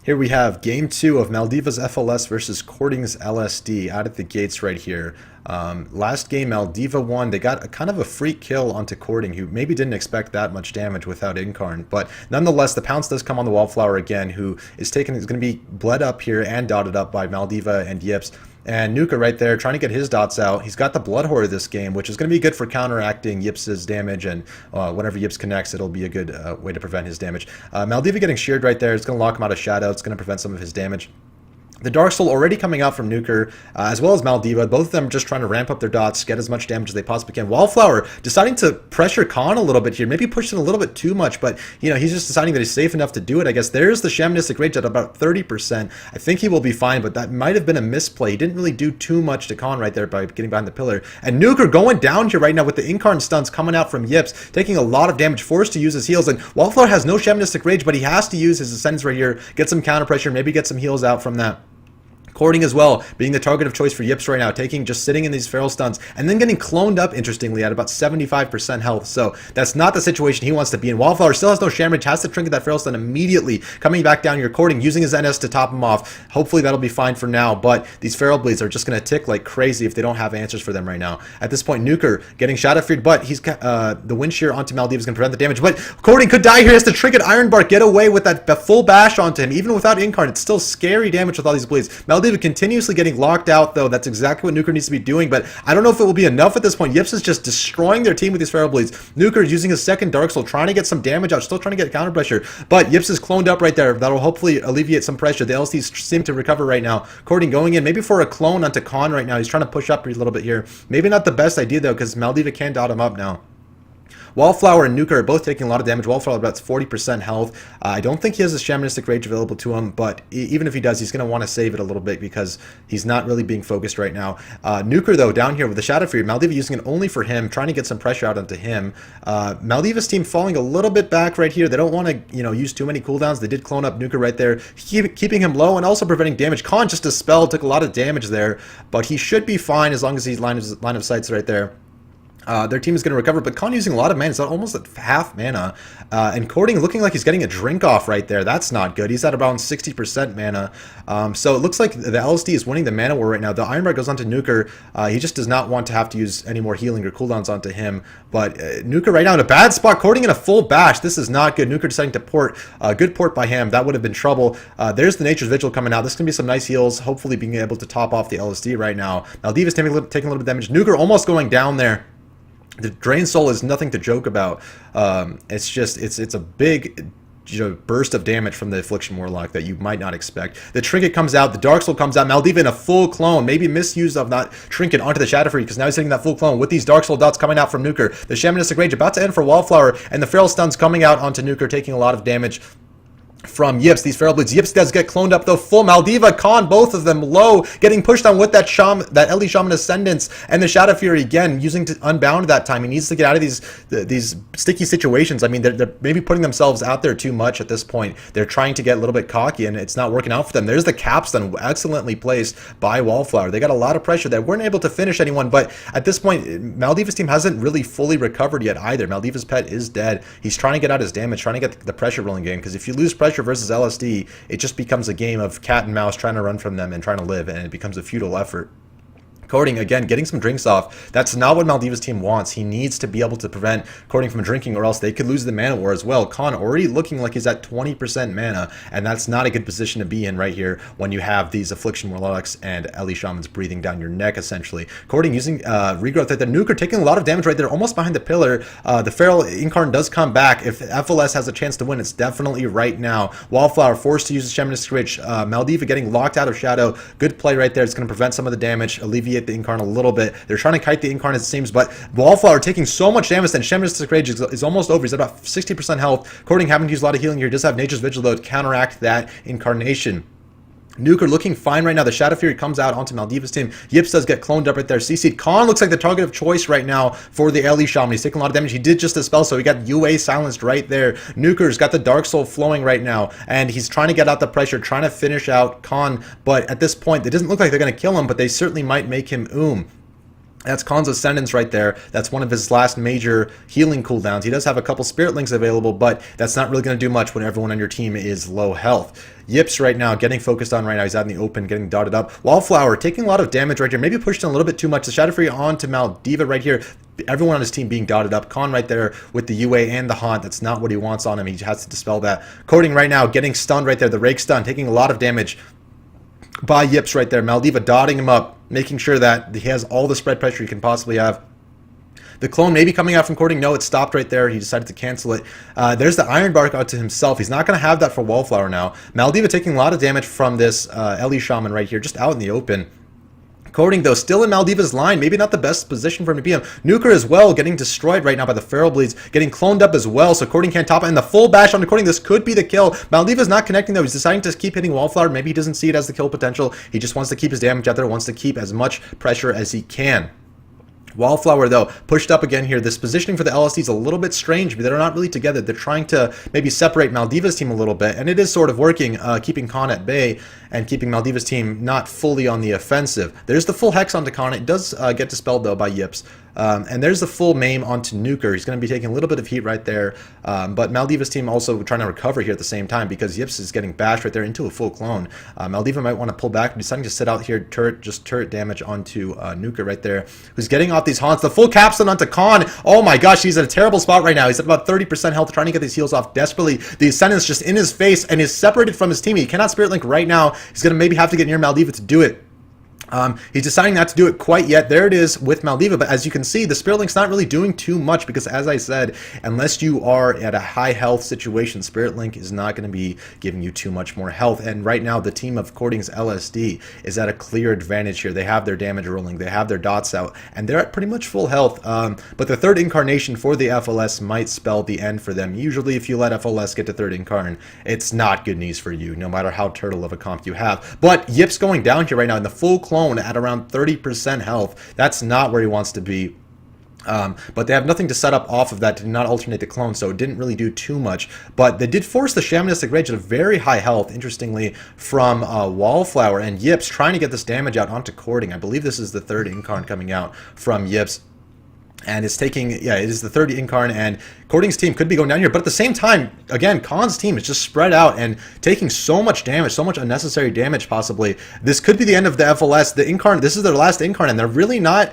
Here we have game two of Maldiva's FLS versus Cording's LSD out of the gates right here. Last game, Maldiva won. They got a kind of a freak kill onto Cording, who maybe didn't expect that much damage without Incarn. But nonetheless, the pounce does come on the Wallflower again, who is going to be bled up here and dotted up by Maldiva and Yips. And Nuka right there trying to get his dots out. He's got the Blood Horror this game, which is going to be good for counteracting Yips' damage. And whenever Yips connects, it'll be a good way to prevent his damage. Maldiva getting sheared right there. It's going to lock him out of Shadow. It's going to prevent some of his damage. The Dark Soul already coming out from Nuker, as well as Maldiva. Both of them just trying to ramp up their dots, get as much damage as they possibly can. Wallflower deciding to pressure Khan a little bit here. Maybe pushing a little bit too much, but you know, he's just deciding that he's safe enough to do it. I guess there's the Shamanistic Rage at about 30%. I think he will be fine, but that might have been a misplay. He didn't really do too much to Khan right there by getting behind the pillar. And Nuker going down here right now with the Incarn stuns coming out from Yips, taking a lot of damage, forced to use his heals. And Wallflower has no Shamanistic Rage, but he has to use his Ascendance right here, get some counter pressure, maybe get some heals out from that. Cording as well, being the target of choice for Yips right now, just sitting in these feral stuns, and then getting cloned up, interestingly, at about 75% health. So that's not the situation he wants to be in. Wallflower still has no Shamrage, has to trinket that feral stun immediately, coming back down here, Cording, using his NS to top him off. Hopefully that'll be fine for now, but these feral bleeds are just going to tick like crazy if they don't have answers for them right now. At this point, Nuker getting Shadow Feared, but he's the Wind Shear onto Maldiva is going to prevent the damage, but Cording could die here. He has to trinket Iron Bark, get away with that full bash onto him. Even without Incarn, it's still scary damage with all these bleeds. Maldiva continuously getting locked out, though. That's exactly what Nuker needs to be doing, but I don't know if it will be enough at this point. Yips is just destroying their team with these feral bleeds. Nuker is using his second Dark Soul, trying to get some damage out, still trying to get counter pressure, but Yips is cloned up right there. That'll hopefully alleviate some pressure. The LCs seem to recover right now. Cording going in, maybe for a clone onto Khan right now. He's trying to push up a little bit here. Maybe not the best idea, though, because Maldiva can dot him up now. Wallflower and Nuker are both taking a lot of damage. Wallflower about 40% health. I don't think he has a Shamanistic Rage available to him, but even if he does, he's going to want to save it a little bit because he's not really being focused right now. Nuker, though, down here with the Shadow Fury, Maldiva using it only for him, trying to get some pressure out onto him. Maldiva's team falling a little bit back right here. They don't want to, use too many cooldowns. They did clone up Nuker right there, keeping him low and also preventing damage. Khan just dispelled, took a lot of damage there, but he should be fine as long as he's line of sight's right there. Their team is going to recover, but Khan using a lot of mana. It's almost at half mana. And Cording looking like he's getting a drink off right there. That's not good. He's at around 60% mana. So it looks like the LSD is winning the mana war right now. The Iron Bark goes onto Nuker. He just does not want to have to use any more healing or cooldowns onto him. But Nuker right now in a bad spot. Cording in a full bash. This is not good. Nuker deciding to port. Good port by him. That would have been trouble. There's the Nature's Vigil coming out. This is going to be some nice heals. Hopefully being able to top off the LSD right now. Maldiva's taking a little bit of damage. Nuker almost going down there. The Drain Soul is nothing to joke about. It's a big burst of damage from the Affliction Warlock that you might not expect. The Trinket comes out, the Dark Soul comes out, Maldiva in a full clone, maybe misuse of that Trinket onto the Shadow Fury because now he's hitting that full clone with these Dark Soul dots coming out from Nuker. The Shamanistic Rage about to end for Wallflower, and the Feral Stuns coming out onto Nuker, taking a lot of damage from Yips, these feral bleeds. Yips does get cloned up though, full. Maldiva, Khan, both of them low, getting pushed on with that Ellie Shaman Ascendance, and the Shadow Fury again, using to unbound that time. He needs to get out of these sticky situations. I mean, they're maybe putting themselves out there too much at this point. They're trying to get a little bit cocky, and it's not working out for them. There's the capstone, excellently placed by Wallflower. They got a lot of pressure there. Weren't able to finish anyone, but at this point, Maldiva's team hasn't really fully recovered yet either. Maldiva's pet is dead. He's trying to get out his damage, trying to get the pressure rolling game, because if you lose pressure versus LSD, it just becomes a game of cat and mouse trying to run from them and trying to live, and it becomes a futile effort. Cording, again, getting some drinks off. That's not what Maldiva's team wants. He needs to be able to prevent Cording from drinking, or else they could lose the mana war as well. Khan already looking like he's at 20% mana, and that's not a good position to be in right here when you have these Affliction Warlocks and Ellie Shamans breathing down your neck, essentially. Cording using Regrowth at the Nuker, taking a lot of damage right there, almost behind the pillar. The Feral Incarn does come back. If FLS has a chance to win, it's definitely right now. Wallflower forced to use the Shamanistic Rage. Maldiva getting locked out of Shadow. Good play right there. It's going to prevent some of the damage, alleviate the Incarn a little bit. They're trying to kite the Incarn, it seems, but Wallflower taking so much damage, and Shamanistic Rage is almost over. He's at about 60% health. Cording having to use a lot of healing here. He does have Nature's Vigil, though, to counteract that Incarnation. Nuker looking fine right now. The Shadow Fury comes out onto Maldiva's team. Yips does get cloned up right there. CC'd. Khan looks like the target of choice right now for the Ellie Shaman. He's taking a lot of damage. He did just dispel, so he got UA silenced right there. Nuker's got the Dark Soul flowing right now, and he's trying to get out the pressure, trying to finish out Khan, but at this point, it doesn't look like they're going to kill him, but they certainly might make him That's Khan's Ascendance right there. That's one of his last major healing cooldowns. He does have a couple Spirit Links available, but that's not really going to do much when everyone on your team is low health. Yips right now, getting focused on right now. He's out in the open, getting dotted up. Wallflower taking a lot of damage right here. Maybe pushed in a little bit too much. The Shadow Fury on to Maldiva right here. Everyone on his team being dotted up. Khan right there with the UA and the Haunt. That's not what he wants on him. He has to dispel that. Coding right now, getting stunned right there. The Rake stun, taking a lot of damage by Yips right there. Maldiva dotting him up, making sure that he has all the spread pressure he can possibly have. The clone maybe coming out from Cording. No, it stopped right there. He decided to cancel it. There's the Iron Bark out to himself. He's not going to have that for Wallflower now. Maldiva taking a lot of damage from this Ellie Shaman right here, just out in the open. Coding, though, still in Maldiva's line. Maybe not the best position for him to be in. Nuker as well, getting destroyed right now by the Feral Bleeds. Getting cloned up as well, so Coding can't top it. And the full bash on Coding. This could be the kill. Maldiva's not connecting, though. He's deciding to keep hitting Wallflower. Maybe he doesn't see it as the kill potential. He just wants to keep his damage out there, wants to keep as much pressure as he can. Wallflower, though, pushed up again here. This positioning for the LSD is a little bit strange, but they're not really together. They're trying to maybe separate Maldiva's team a little bit, and it is sort of working, keeping Khan at bay and keeping Maldiva's team not fully on the offensive. There's the full Hex onto Khan. It does get dispelled, though, by Yips. And there's the full Maim onto Nuker. He's going to be taking a little bit of heat right there, but Maldiva's team also trying to recover here at the same time because Yips is getting bashed right there into a full clone. Maldiva might want to pull back, deciding to sit out here, turret damage onto Nuker right there, who's getting off these haunts. The full capstone onto Khan. Oh my gosh, he's at a terrible spot right now. He's at about 30% health, trying to get these heals off desperately. The Ascendant's just in his face and is separated from his team. He cannot Spirit Link right now. He's going to maybe have to get near Maldiva to do it. He's deciding not to do it quite yet. There it is with Maldiva, but as you can see, the Spirit Link's not really doing too much because, as I said, unless you are at a high health situation, Spirit Link is not going to be giving you too much more health. And right now, the team of Cording's LSD is at a clear advantage here. They have their damage rolling, they have their dots out, and they're at pretty much full health. But the third incarnation for the FLS might spell the end for them. Usually, if you let FLS get to third incarn, it's not good news for you, no matter how turtle of a comp you have. But Yips going down here right now in the full clone at around 30% health. That's not where he wants to be. But they have nothing to set up off of that to not alternate the clone, so it didn't really do too much. But they did force the Shamanistic Rage at a very high health, interestingly, from Wallflower, and Yips trying to get this damage out onto Cording. I believe this is the third incarn coming out from Yips. And it's taking, yeah, it is the third incarn, and Cording's team could be going down here. But at the same time, again, Khan's team is just spread out and taking so much damage, so much unnecessary damage possibly. This could be the end of the FLS. The incarn, this is their last incarn, and they're really not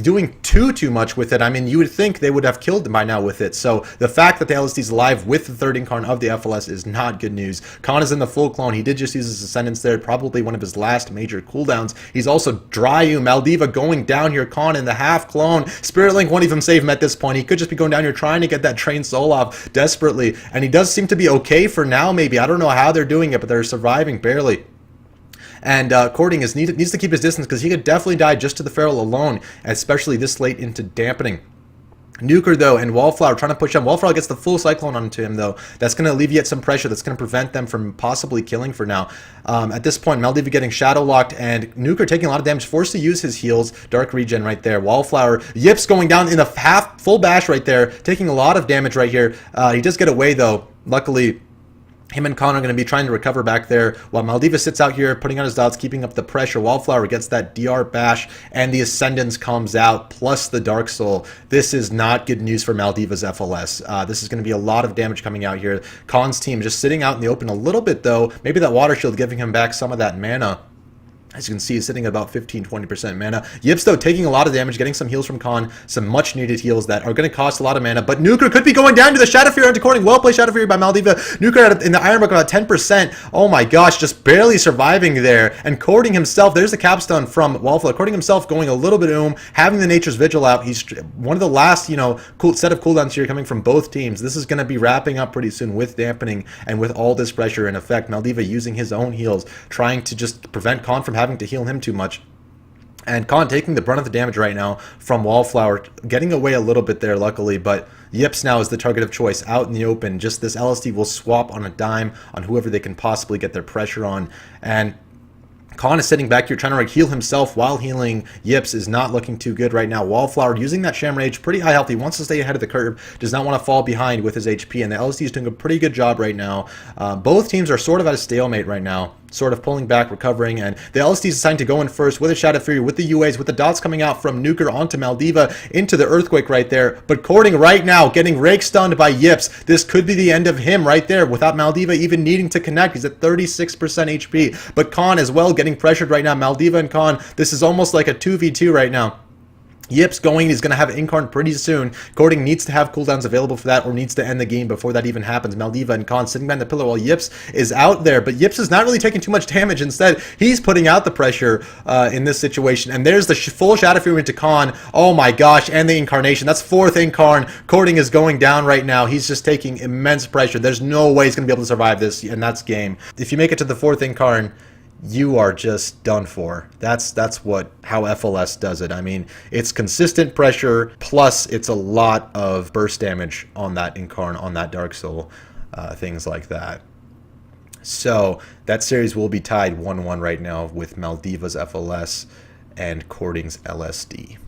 doing too much with it. I mean, you would think they would have killed them by now with it. So the fact that the LSD is alive with the third incarn of the FLS is not good news. Khan is in the full clone. He did just use his Ascendance there, probably one of his last major cooldowns. He's also Dryu, Maldiva going down here, Khan in the half clone. Spirit Link won't even save him at this point. He could just be going down here trying to get that trained soul off desperately, and he does seem to be okay for now, maybe. I don't know how they're doing it, but they're surviving barely. And Cording needs to keep his distance because he could definitely die just to the Feral alone, especially this late into dampening. Nuker, though, and Wallflower trying to push him. Wallflower gets the full Cyclone onto him, though. That's going to alleviate some pressure. That's going to prevent them from possibly killing for now. At this point, Maldiva getting Shadow Locked, and Nuker taking a lot of damage, forced to use his heals. Dark Regen right there. Wallflower, Yips going down in the full bash right there, taking a lot of damage right here. He does get away, though. Luckily, him and Khan are going to be trying to recover back there, while Maldiva sits out here, putting on his dots, keeping up the pressure. Wallflower gets that DR bash, and the Ascendance comes out, plus the Dark Soul. This is not good news for Maldiva's FLS. This is going to be a lot of damage coming out here. Khan's team just sitting out in the open a little bit, though. Maybe that Water Shield giving him back some of that mana. As you can see, he's sitting at about 15-20% mana. Yips, though, taking a lot of damage, getting some heals from Khan, some much-needed heals that are going to cost a lot of mana. But Nuker could be going down to the Shadow Fury onto Cording. Well-played Shadow Fury by Maldiva. Nuker in the Iron Book about 10%. Oh my gosh, just barely surviving there. And Cording himself, there's the capstone from Wallflower. Cording himself going a little bit having the Nature's Vigil out. He's one of the last, cool set of cooldowns here coming from both teams. This is going to be wrapping up pretty soon with dampening and with all this pressure in effect. Maldiva using his own heals, trying to just prevent Khan from having to heal him too much. And Khan taking the brunt of the damage right now from Wallflower, getting away a little bit there, luckily, but Yips now is the target of choice out in the open. Just this LSD will swap on a dime on whoever they can possibly get their pressure on. And Khan is sitting back here trying to heal himself while healing Yips is not looking too good right now. Wallflower using that Sham Rage, pretty high health. He wants to stay ahead of the curve, does not want to fall behind with his HP, and the LSD is doing a pretty good job right now. Both teams are sort of at a stalemate right now. sort of pulling back, recovering, and the LSD is assigned to go in first with a Shadow Fury, with the UAs, with the dots coming out from Nuker onto Maldiva into the Earthquake right there. But Cording right now getting rake stunned by Yips. This could be the end of him right there without Maldiva even needing to connect. He's at 36% HP. But Khan as well getting pressured right now. Maldiva and Khan, this is almost like a 2v2 right now. Yips going, he's going to have Incarn pretty soon. Cording needs to have cooldowns available for that, or needs to end the game before that even happens. Maldiva and Khan sitting behind the pillar while Yips is out there, but Yips is not really taking too much damage. Instead, he's putting out the pressure in this situation, and there's the full Shadow Fury into Khan. Oh my gosh, and the Incarnation. That's 4th Incarn. Cording is going down right now. He's just taking immense pressure. There's no way he's going to be able to survive this, and that's game. If you make it to the 4th Incarn, you are just done for. That's how FLS does it. I mean, it's consistent pressure, plus it's a lot of burst damage on that Incarn, on that Dark Soul, things like that. So that series will be tied 1-1 right now with Maldiva's FLS and Cording's LSD.